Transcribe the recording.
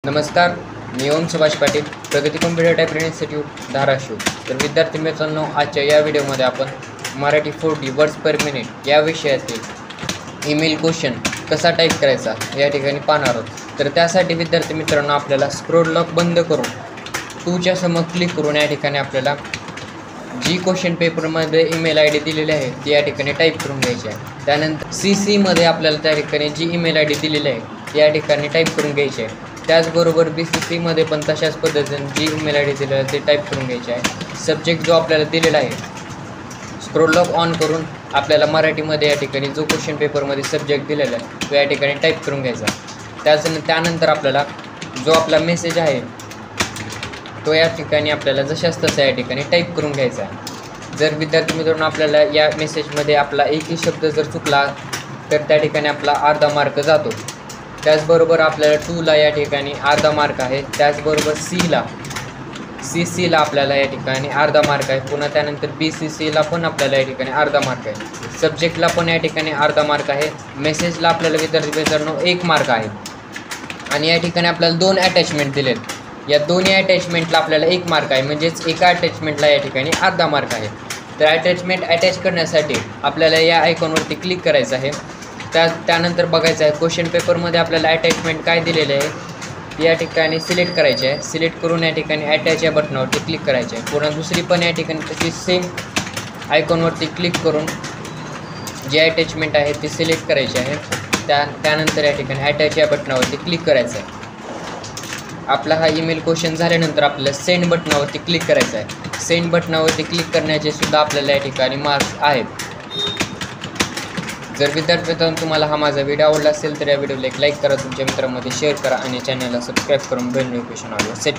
नमस्कार, मी ओम सुभाष पाटील, प्रगती computer typing institute Dharashiv. तर विद्यार्थी मित्रांनो, आजच्या या व्हिडिओमध्ये आपण मराठी 40 वर्ड्स पर मिनिट या विषयातील ईमेल क्वेश्चन कसा टाईप करायचा या ठिकाणी पाहणार आहोत. तर त्यासाठी विद्यार्थी मित्रांनो, आपल्याला स्क्रोल लॉक बंद करून 2च्या समोर क्लिक करून या ठिकाणी आपल्याला जी क्वेश्चन पेपरमध्ये ईमेल आय डी दिलेली आहे ती या ठिकाणी टाईप करून घ्यायची आहे. त्यानंतर CCमध्ये आपल्याला त्या ठिकाणी जी ईमेल आय डी दिलेली आहे या ठिकाणी टाईप करून घ्यायची आहे. त्याचबरोबर BCCमध्ये पण तशाच पद्धतीने जी ईमेल आय डी दिलेली आहे ते टाईप करून घ्यायची आहे. सब्जेक्ट जो आपल्याला दिलेला आहे, स्क्रोल लॉक ऑन करून आपल्याला मराठीमध्ये या ठिकाणी जो क्वेश्चन पेपरमध्ये सब्जेक्ट दिलेला आहे तो या ठिकाणी टाईप करून घ्यायचा. त्यानंतर आपल्याला जो आपला मेसेज आहे तो या ठिकाणी आपल्याला जशाच तसा या ठिकाणी टाईप करून घ्यायचा आहे. जर विद्यार्थी मित्रांनो आपल्याला या मेसेजमध्ये आपला एकही शब्द जर चुकला तर त्या ठिकाणी आपला अर्धा मार्क जातो. त्याचबरोबर आपल्याला 2ला या ठिकाणी अर्धा मार्क आहे. त्याचबरोबर CCला आपल्याला या ठिकाणी अर्धा मार्क आहे. पुन्हा त्यानंतर BCCला पण आपल्याला या ठिकाणी अर्धा मार्क आहे. सब्जेक्टला पण या ठिकाणी अर्धा मार्क आहे. मेसेजला आपल्याला विद्यार्थी मित्रांनो 1 मार्क आहे. आणि या ठिकाणी आपल्याला 2 अटॅचमेंट दिलेत. या दोन्ही अटॅचमेंटला आपल्याला 1 मार्क आहे, म्हणजेच एका अटॅचमेंटला या ठिकाणी अर्धा मार्क आहे. तर अटॅचमेंट अटॅच करण्यासाठी आपल्याला या आयकॉनवरती क्लिक करायचं आहे. त्यानंतर बघायचं आहे क्वेश्चन पेपरमध्ये आपल्याला अटॅचमेंट काय दिलेले आहे या ठिकाणी सिलेक्ट करायचे आहे. सिलेक्ट करून या ठिकाणी अटॅच या बटनावरती क्लिक करायचे आहे. पुन्हा दुसरी पण या ठिकाणी तशी सेम आयकॉनवरती क्लिक करून जे अटॅचमेंट आहे ते सिलेक्ट करायचे आहे. त्यानंतर या ठिकाणी अटॅच या बटनावरती क्लिक करायचं आहे. आपला हा ईमेल क्वेश्चन झाल्यानंतर आपल्याला सेंड बटनावरती क्लिक करायचं आहे. सेंड बटनावरती क्लिक करण्याचे सुद्धा आपल्याला या ठिकाणी मार्क्स आहेत. जर विद्यार्थी तुम्हाला हा माझा व्हिडिओ आवडला असेल तर या व्हिडिओला एक लाईक करा, तुमच्या मित्रांमध्ये शेअर करा आणि चॅनलला सबस्क्राईब करून बेल नोटिफिकेशन ऑन सेट